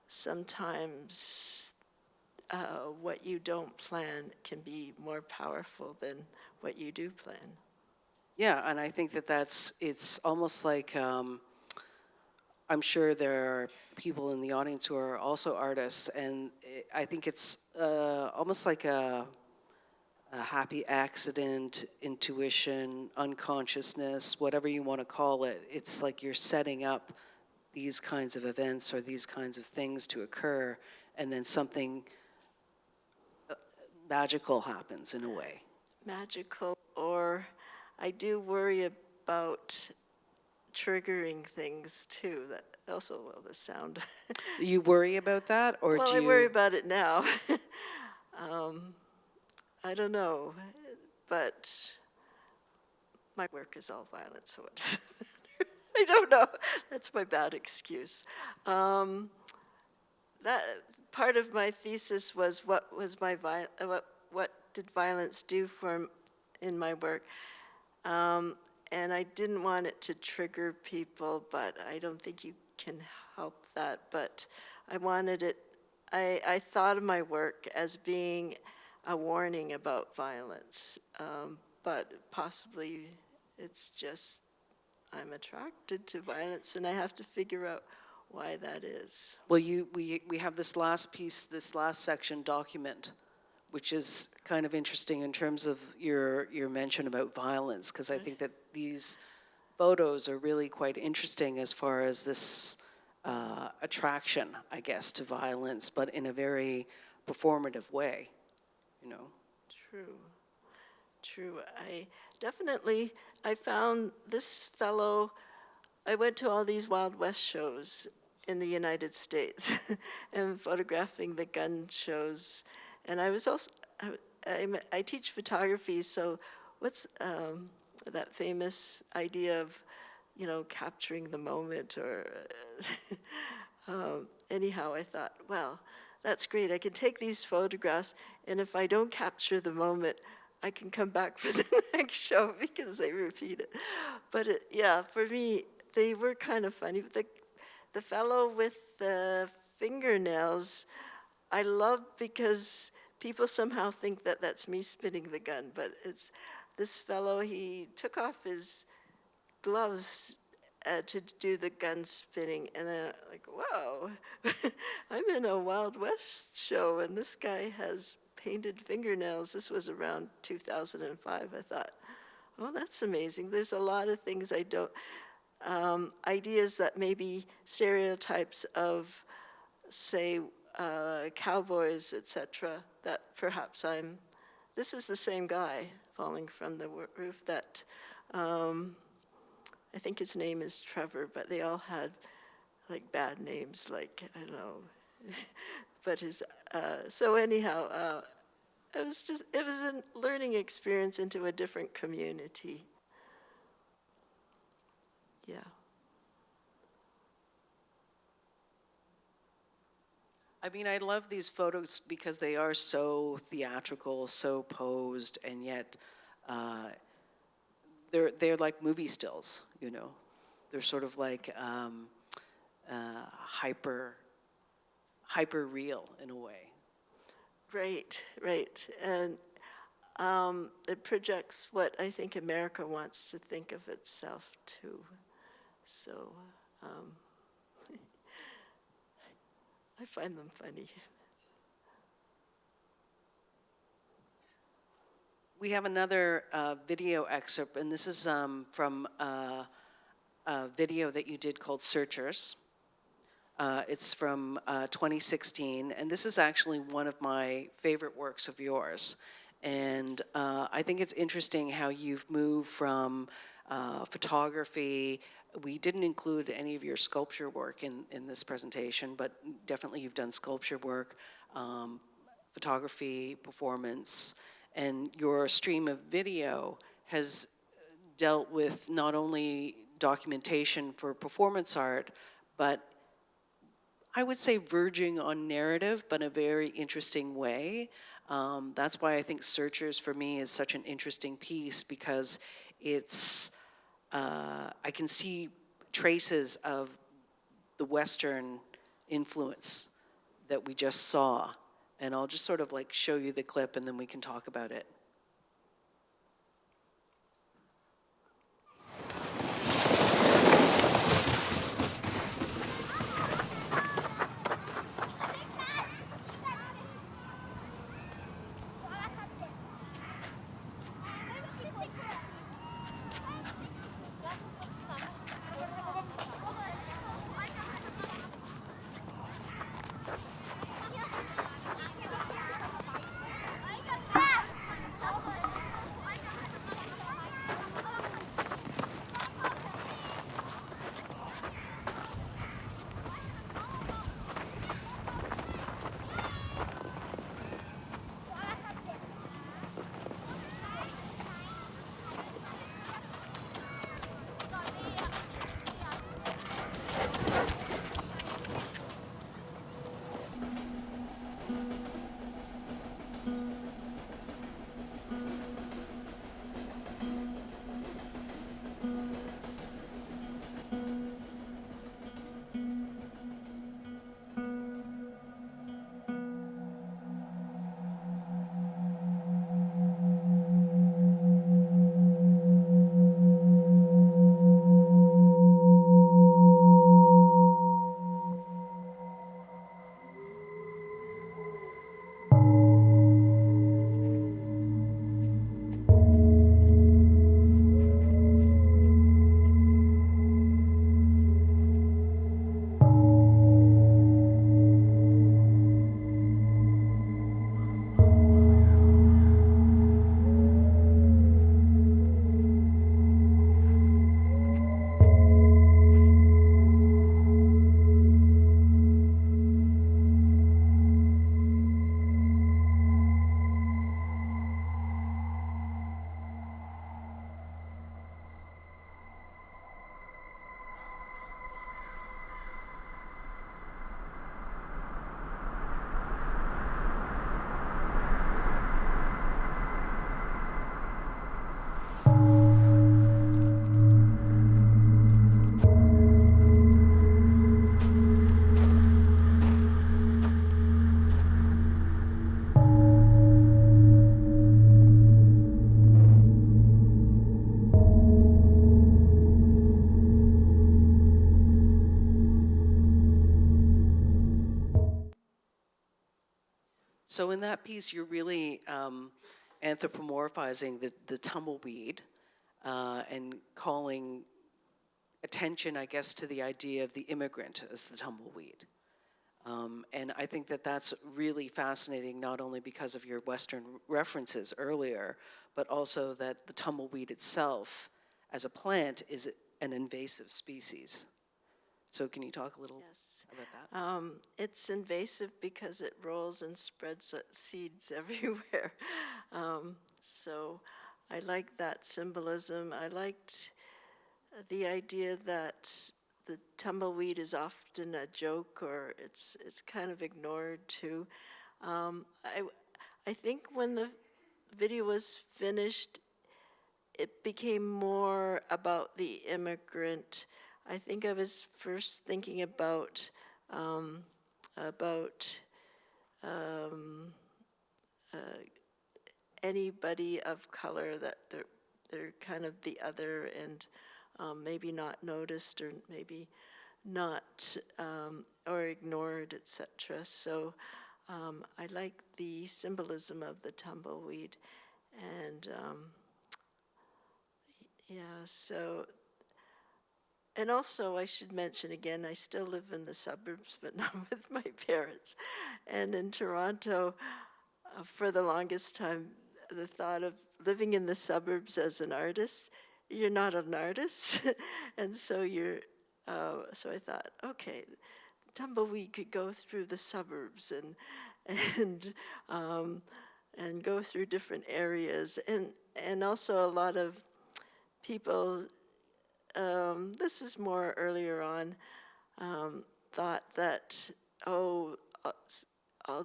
sometimes what you don't plan can be more powerful than what you do plan. Yeah, and I think it's almost like, I'm sure there are people in the audience who are also artists, and I think it's almost like a happy accident, intuition, unconsciousness, whatever you want to call it. It's like you're setting up these kinds of events or these kinds of things to occur, and then something magical happens in a way. Magical, or I do worry about triggering things too. That also, well, the sound. You worry about that, or Well, do I you? worry about it now. I don't know, but my work is all violent, so it doesn't matter. I don't know. That's my bad excuse. That part of my thesis was what did violence do in my work, and I didn't want it to trigger people, but I don't think you can help that. But I wanted it. I thought of my work as being a warning about violence, but possibly it's just I'm attracted to violence, and I have to figure out why that is. Well, we have this last piece, this last section, document, which is kind of interesting in terms of your mention about violence, because I think that these photos are really quite interesting as far as this attraction, I guess, to violence, but in a very performative way, you know. True. I found this fellow. I went to all these Wild West shows in the United States and photographing the gun shows. And I was also, I teach photography, so what's that famous idea of, capturing the moment or, anyhow, I thought, well, that's great. I can take these photographs, and if I don't capture the moment, I can come back for the next show because they repeat it. But for me, they were kind of funny. The fellow with the fingernails, I love because people somehow think that that's me spinning the gun, but it's this fellow, he took off his gloves to do the gun spinning, and then like, whoa, I'm in a Wild West show, and this guy has painted fingernails. This was around 2005. I thought, oh, that's amazing. There's a lot of things I don't, ideas that maybe stereotypes of, say, cowboys, etc., that perhaps this is the same guy falling from the roof that, I think his name is Trevor, but they all had like bad names, like, I don't know, but so anyhow, it was a learning experience into a different community. Yeah. I mean, I love these photos because they are so theatrical, so posed, and yet they're like movie stills, you know. They're sort of like hyper real in a way. Right. And it projects what I think America wants to think of itself too. So I find them funny. We have another video excerpt, and this is from a video that you did called Searchers. It's from 2016, and this is actually one of my favorite works of yours. And I think it's interesting how you've moved from photography We didn't include any of your sculpture work in this presentation, but definitely you've done sculpture work, photography, performance, and your stream of video has dealt with not only documentation for performance art, but I would say verging on narrative, but in a very interesting way. That's why I think Searchers for me is such an interesting piece, because it's, I can see traces of the Western influence that we just saw. And I'll just sort of like show you the clip and then we can talk about it. So in that piece, you're really anthropomorphizing the tumbleweed and calling attention, I guess, to the idea of the immigrant as the tumbleweed. And I think that that's really fascinating, not only because of your Western references earlier, but also that the tumbleweed itself, as a plant, is an invasive species. So can you talk a little about that? It's invasive because it rolls and spreads seeds everywhere. So I like that symbolism. I liked the idea that the tumbleweed is often a joke, or it's kind of ignored too. I think when the video was finished, it became more about the immigrant. I think I was first thinking about anybody of color, that they're kind of the other, and maybe not noticed, or maybe not or ignored, etc. So I like the symbolism of the tumbleweed, and yeah. So, and also I should mention again, I still live in the suburbs, but not with my parents. And in Toronto, for the longest time, the thought of living in the suburbs as an artist you're not an artist, and so so I thought, okay, Tumbleweed could go through the suburbs and and go through different areas, and also a lot of people. This is more earlier on. Thought that all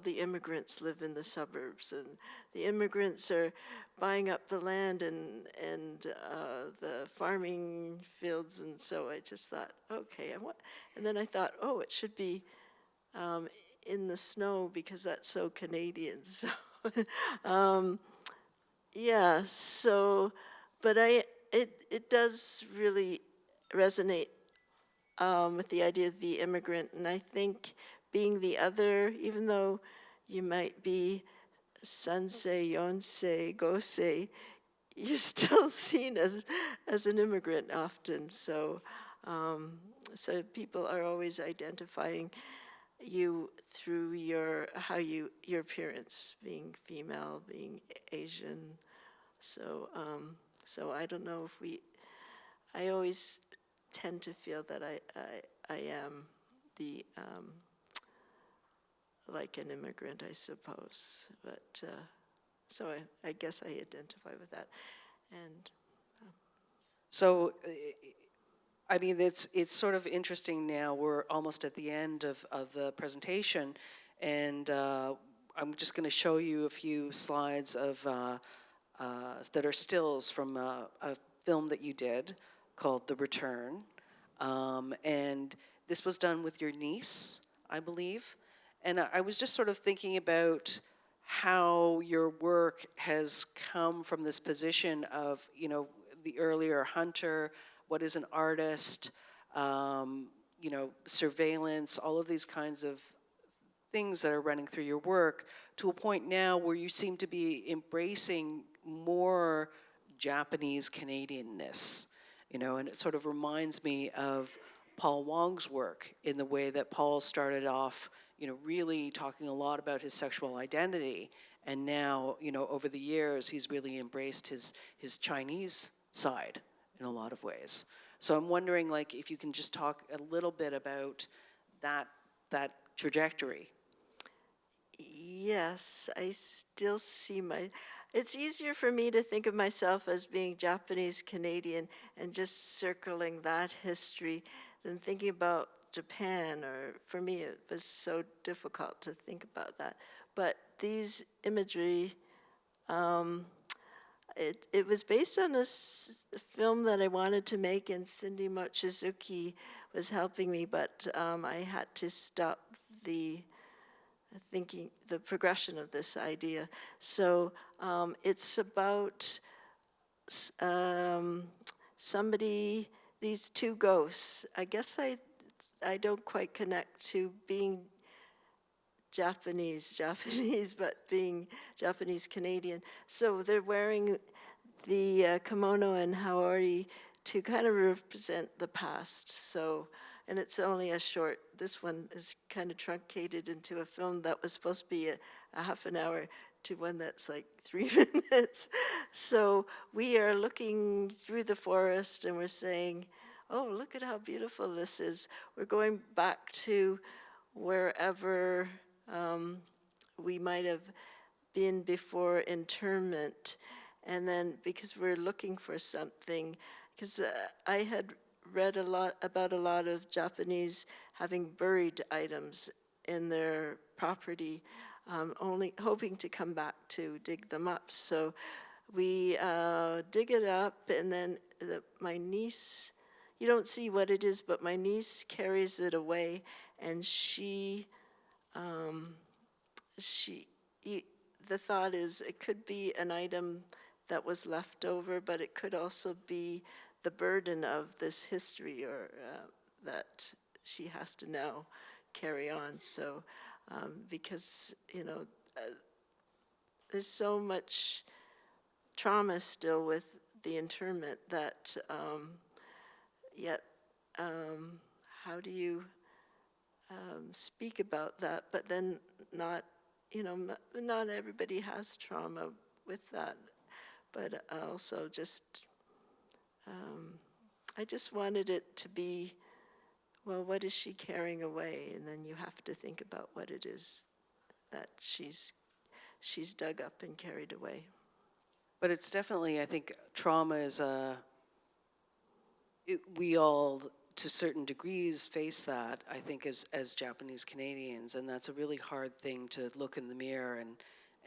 the immigrants live in the suburbs, and the immigrants are buying up the land and the farming fields, and so I just thought, okay, and then I thought, oh, it should be in the snow because that's so Canadian. So, yeah. So, but it does really resonate with the idea of the immigrant, and I think being the other, even though you might be Sansei, Yonsei, Gosei, you're still seen as an immigrant often. So, so people are always identifying you through your appearance, being female, being Asian. So, so I don't know if I always tend to feel that I am the like an immigrant, I suppose. But so I guess I identify with that. And So, I mean, it's sort of interesting now. We're almost at the end of the presentation, and I'm just going to show you a few slides of that are stills from a film that you did called The Return. And this was done with your niece, I believe. And I was just sort of thinking about how your work has come from this position of, you know, the earlier hunter, what is an artist, you know, surveillance, all of these kinds of things that are running through your work, to a point now where you seem to be embracing more Japanese Canadianness, you know, and it sort of reminds me of Paul Wong's work in the way that Paul started off, you know, really talking a lot about his sexual identity, and now, you know, over the years, he's really embraced his Chinese side in a lot of ways. So I'm wondering, like, if you can just talk a little bit about that trajectory. yes, I still see it's easier for me to think of myself as being Japanese Canadian and just circling that history than thinking about Japan, or for me it was so difficult to think about that. But these imagery, it was based on a film that I wanted to make, and Cindy Mochizuki was helping me, but I had to stop the progression of this idea. So it's about these two ghosts. I guess I don't quite connect to being Japanese, but being Japanese Canadian. So they're wearing the kimono and haori to kind of represent the past. So, and it's only a short, this one is kind of truncated into a film that was supposed to be a half an hour to one that's like 3 minutes. So we are looking through the forest and we're saying, oh, look at how beautiful this is. We're going back to wherever we might have been before internment. And then because we're looking for something, because I had read a lot of Japanese having buried items in their property, only hoping to come back to dig them up. So we dig it up, and then my niece, you don't see what it is, but my niece carries it away, and the thought is it could be an item that was left over, but it could also be the burden of this history, or that she has to now carry on. So, because, you know, there's so much trauma still with the internment that yet how do you speak about that, but then not, you know, not everybody has trauma with that, but also just I just wanted it to be, well, what is she carrying away? And then you have to think about what it is that she's dug up and carried away. But it's definitely, I think, trauma is we all, to certain degrees, face that, I think, as Japanese Canadians, and that's a really hard thing to look in the mirror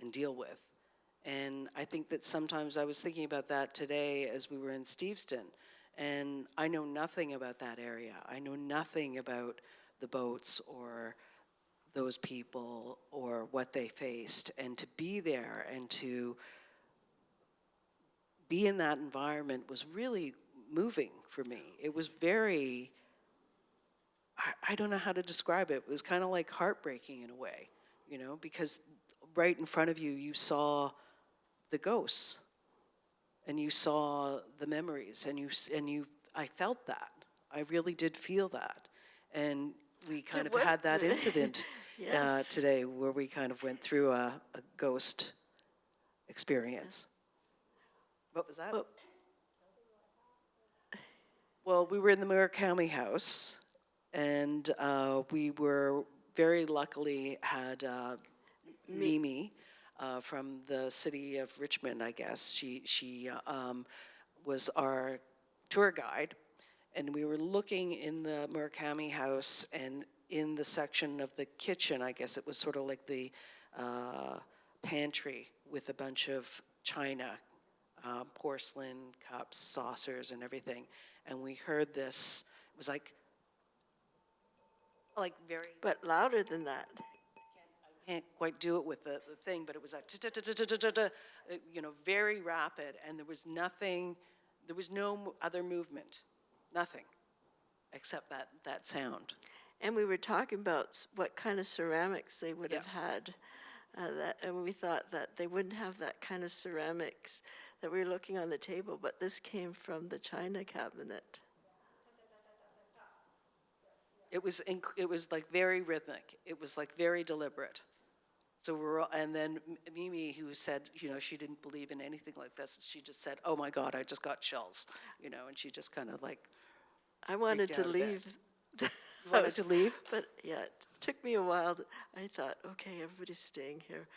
and deal with. And I think that sometimes I was thinking about that today as we were in Steveston, and I know nothing about that area. I know nothing about the boats or those people or what they faced. And to be there and to be in that environment was really moving for me. It was very, I don't know how to describe it. It was kind of like heartbreaking in a way, you know, because right in front of you, you saw the ghosts and you saw the memories and I felt that. I really did feel that. And we kind of had that incident Yes. today where we kind of went through a ghost experience. What was that? Well, we were in the Murakami house, and we were very luckily had Mimi from the city of Richmond, I guess. She was our tour guide, and we were looking in the Murakami house, and in the section of the kitchen, I guess it was sort of like the pantry with a bunch of china, porcelain cups, saucers, and everything. And we heard this, it was like very... But louder than that. I can't quite do it with the thing, but it was like, you know, very rapid, and there was nothing, there was no other movement, nothing, except that sound. And we were talking about what kind of ceramics they would have had. And we thought that they wouldn't have that kind of ceramics that we were looking on the table, but this came from the china cabinet. It was like very rhythmic. It was like very deliberate. So we're all, and then Mimi, who said, you know, she didn't believe in anything like this, she just said, "Oh my God, I just got chills," you know, and she just kind of like. I wanted to out of leave. You wanted to leave? But yeah, it took me a while. I thought, okay, everybody's staying here.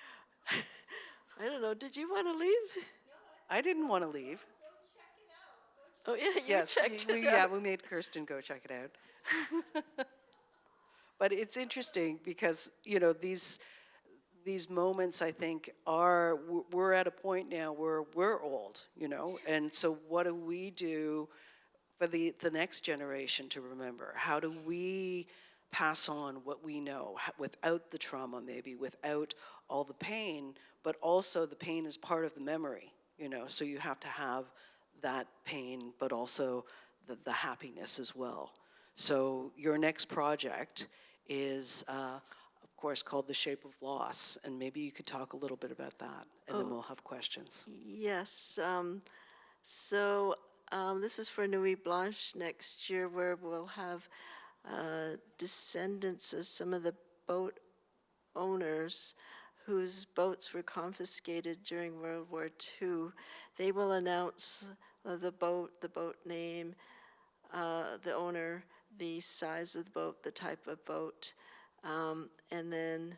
I don't know. Did you want to leave? I didn't want to leave. Oh yeah, you Yes, checked it out. yeah, we made Kirsten go check it out. But it's interesting because, you know, these moments, I think, we're at a point now where we're old, you know, and so what do we do for the next generation to remember? How do we pass on what we know without the trauma, maybe, without all the pain, but also the pain is part of the memory, you know, so you have to have that pain, but also the happiness as well. So your next project is, of course, called The Shape of Loss, and maybe you could talk a little bit about that, and then we'll have questions. Yes. This is for Nuit Blanche next year, where we'll have descendants of some of the boat owners whose boats were confiscated during World War II. They will announce the boat name, the owner, the size of the boat, the type of boat, and then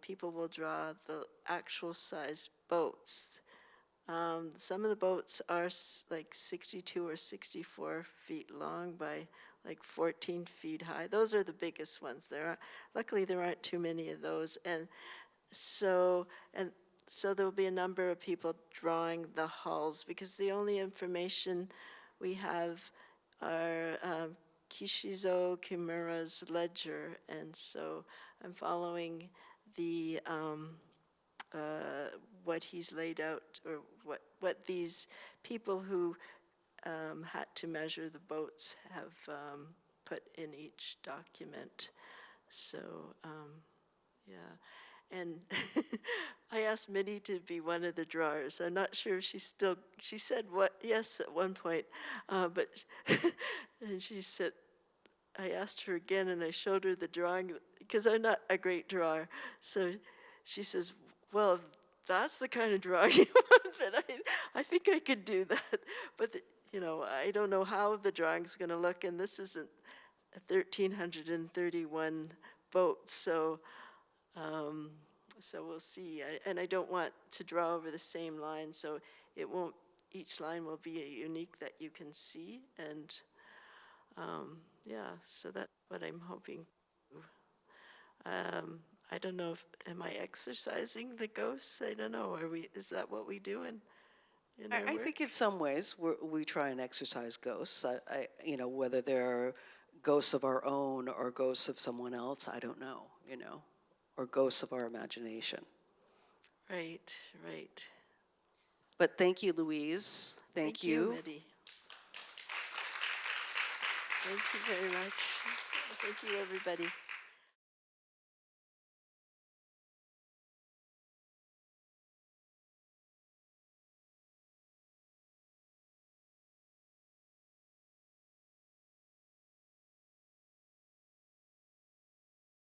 people will draw the actual size boats. Some of the boats are like 62 or 64 feet long by like 14 feet high. Those are the biggest ones. Luckily there aren't too many of those, and so there will be a number of people drawing the hulls, because the only information we have are Kishizo Kimura's ledger, and so I'm following the what he's laid out, or what these people who had to measure the boats have put in each document. So, yeah. And I asked Midi to be one of the drawers. I'm not sure if she said yes at one point, but and she said, I asked her again and I showed her the drawing, because I'm not a great drawer. So she says, well, that's the kind of drawing you want, that I think I could do that. But you know, I don't know how the drawing's going to look, and this isn't 1,331 boats, so so we'll see. And I don't want to draw over the same line, so it won't. Each line will be unique that you can see, and yeah, so that's what I'm hoping. I don't know if, am I exercising the ghosts? I don't know. Is that what we do in our I work? think in some ways we try and exercise ghosts. You know, whether they're ghosts of our own or ghosts of someone else, I don't know, you know, or ghosts of our imagination. Right, right. But thank you, Louise. Thank you. Midi. Thank you very much. Thank you, everybody.